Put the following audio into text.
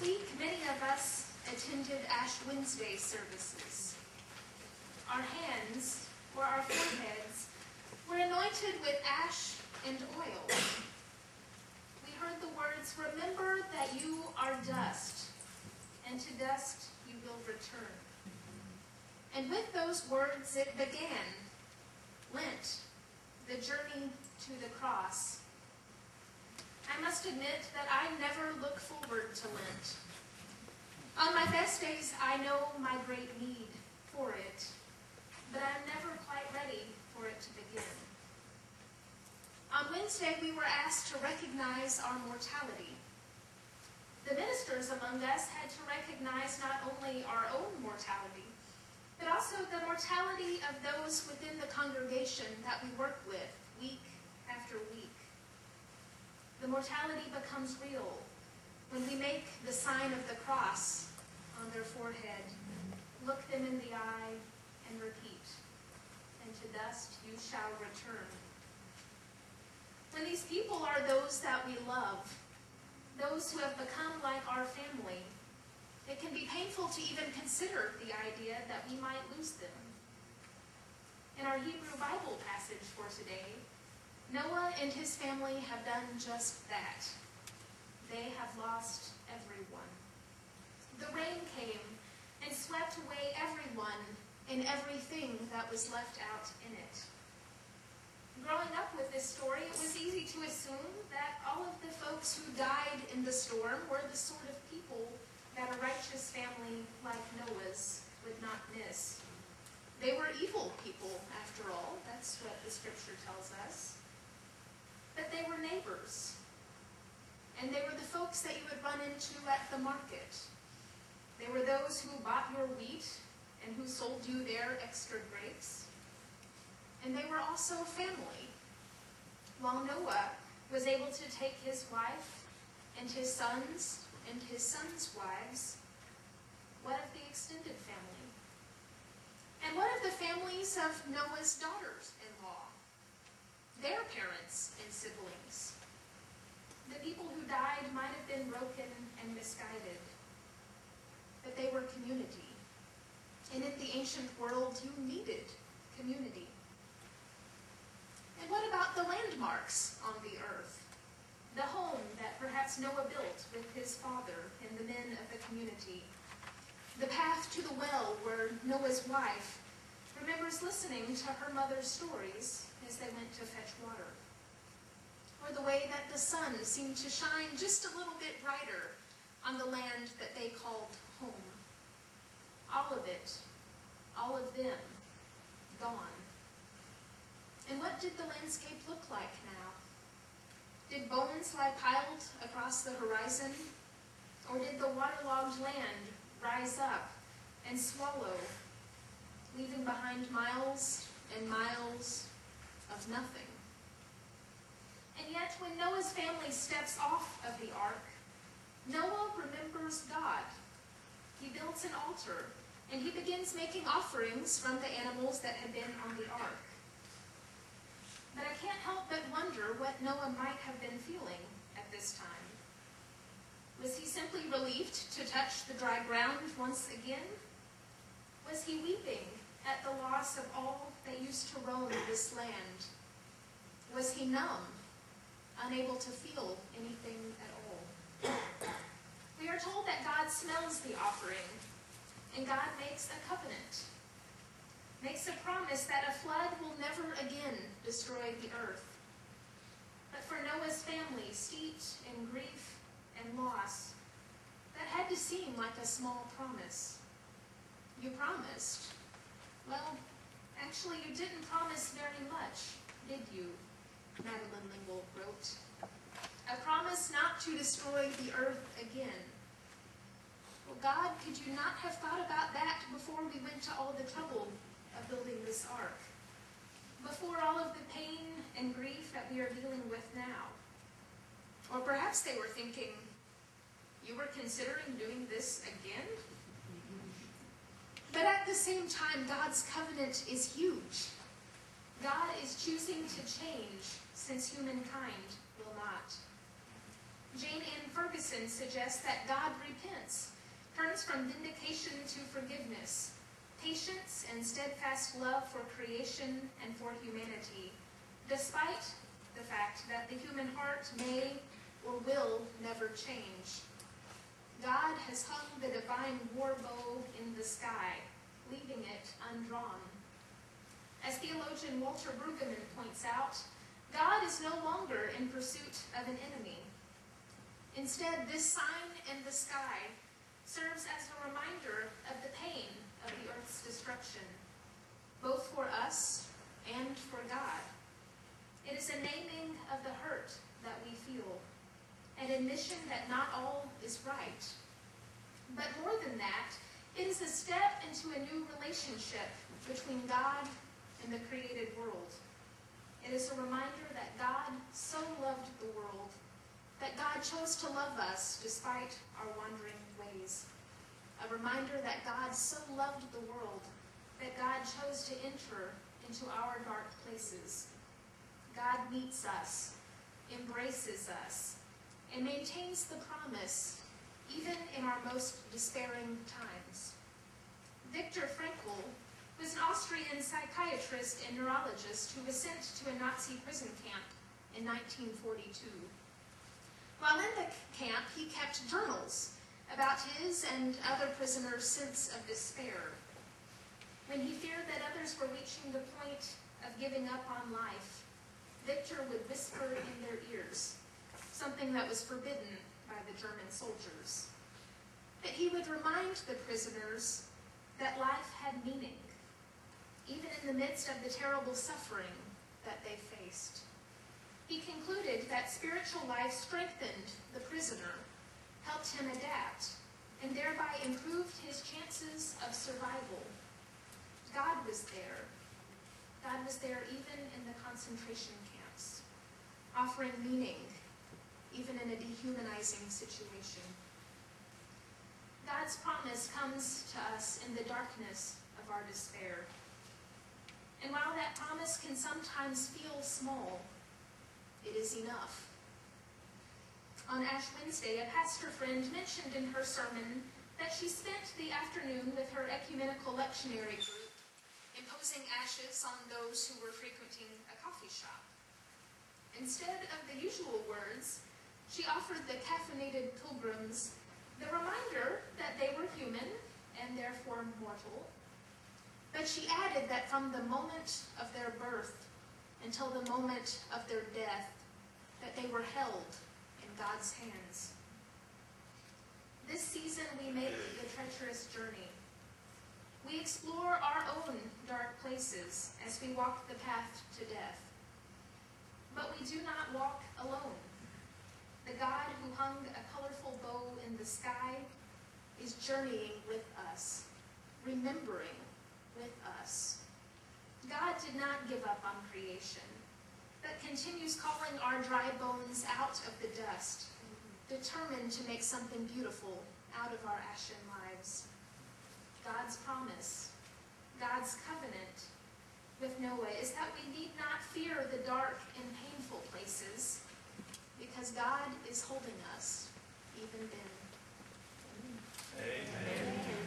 This week, many of us attended Ash Wednesday services. Our hands, or our foreheads, were anointed with ash and oil. We heard the words, "Remember that you are dust, and to dust you will return." And with those words it began, Lent, the journey to the cross. I must admit that I never look forward to Lent. On my best days, I know my great need for it, but I'm never quite ready for it to begin. On Wednesday, we were asked to recognize our mortality. The ministers among us had to recognize not only our own mortality, but also the mortality of those within the congregation that we work with week after week. The mortality becomes real when we make the sign of the cross on their forehead, look them in the eye, and repeat, "And to dust you shall return." When these people are those that we love, those who have become like our family, it can be painful to even consider the idea that we might lose them. In our Hebrew Bible passage for today, Noah and his family have done just that. They have lost everyone. The rain came and swept away everyone and everything that was left out in it. Growing up with this story, it was easy to assume that all of the folks who died in the storm were the sort of people that a righteous family like Noah's would not miss. They were evil people, after all. That's what the scripture tells us. But they were neighbors. And they were the folks that you would run into at the market. They were those who bought your wheat and who sold you their extra grapes. And they were also family. While Noah was able to take his wife and his sons' wives, what of the extended family? And what of the families of Noah's daughters-in-law? Their parents and siblings. The people who died might have been broken and misguided, but they were community. And in the ancient world, you needed community. And what about the landmarks on the earth? The home that perhaps Noah built with his father and the men of the community. The path to the well where Noah's wife remembers listening to her mother's stories as they went to fetch water. Or the way that the sun seemed to shine just a little bit brighter on the land that they called home. All of it, all of them, gone. And what did the landscape look like now? Did bones lie piled across the horizon? Or did the waterlogged land rise up and swallow, leaving behind miles and miles of nothing? And yet, when Noah's family steps off of the ark, Noah remembers God. He builds an altar, and he begins making offerings from the animals that had been on the ark. But I can't help but wonder what Noah might have been feeling at this time. Was he simply relieved to touch the dry ground once again? Was he weeping at the loss of all that used to roam this land? Was he numb, unable to feel anything at all? We are told that God smells the offering, and God makes a covenant, makes a promise that a flood will never again destroy the earth. But for Noah's family, steeped in grief and loss, that had to seem like a small promise. You promised. Well, actually, you didn't promise very much, did you? Madeline Lingle wrote. A promise not to destroy the earth again. Well, God, could you not have thought about that before we went to all the trouble of building this ark? Before all of the pain and grief that we are dealing with now? Or perhaps they were thinking, you were considering doing this again? But at the same time, God's covenant is huge. God is choosing to change since humankind will not. Jane Ann Ferguson suggests that God repents, turns from vindication to forgiveness, patience and steadfast love for creation and for humanity, despite the fact that the human heart may or will never change. God has hung the divine war bow in the sky, leaving it undrawn. As theologian Walter Brueggemann points out, God is no longer in pursuit of an enemy. Instead, this sign in the sky serves as a reminder of the pain of the earth's destruction, both for us and for God. It is a naming of the hurt that we feel, an admission that not all is right. But more than that, it is a step into a new relationship between God and the created world. It is a reminder that God so loved the world, that God chose to love us despite our wandering ways. A reminder that God so loved the world, that God chose to enter into our dark places. God meets us, embraces us, and maintains the promise even in our most despairing times. Viktor Frankl was an Austrian psychiatrist and neurologist who was sent to a Nazi prison camp in 1942. While in the camp, he kept journals about his and other prisoners' sense of despair. When he feared that others were reaching the point of giving up on life, Viktor would whisper in their ears, something that was forbidden by the German soldiers. That he would remind the prisoners that life had meaning, even in the midst of the terrible suffering that they faced. He concluded that spiritual life strengthened the prisoner, helped him adapt, and thereby improved his chances of survival. God was there. God was there even in the concentration camps, offering meaning even in a dehumanizing situation. God's promise comes to us in the darkness of our despair. And while that promise can sometimes feel small, it is enough. On Ash Wednesday, a pastor friend mentioned in her sermon that she spent the afternoon with her ecumenical lectionary group, imposing ashes on those who were frequenting a coffee shop. Instead of the usual words, she offered the caffeinated pilgrims the reminder that they were human and therefore mortal. But she added that from the moment of their birth until the moment of their death, that they were held in God's hands. This season we make the treacherous journey. We explore our own dark places as we walk the path to death. But we do not walk alone. The God who hung a colorful bow in the sky is journeying with us, remembering with us. God did not give up on creation, but continues calling our dry bones out of the dust, determined to make something beautiful out of our ashen lives. God's promise, God's covenant with Noah is that we need not fear the dark and painful places, because God is holding us even then. Amen. Amen.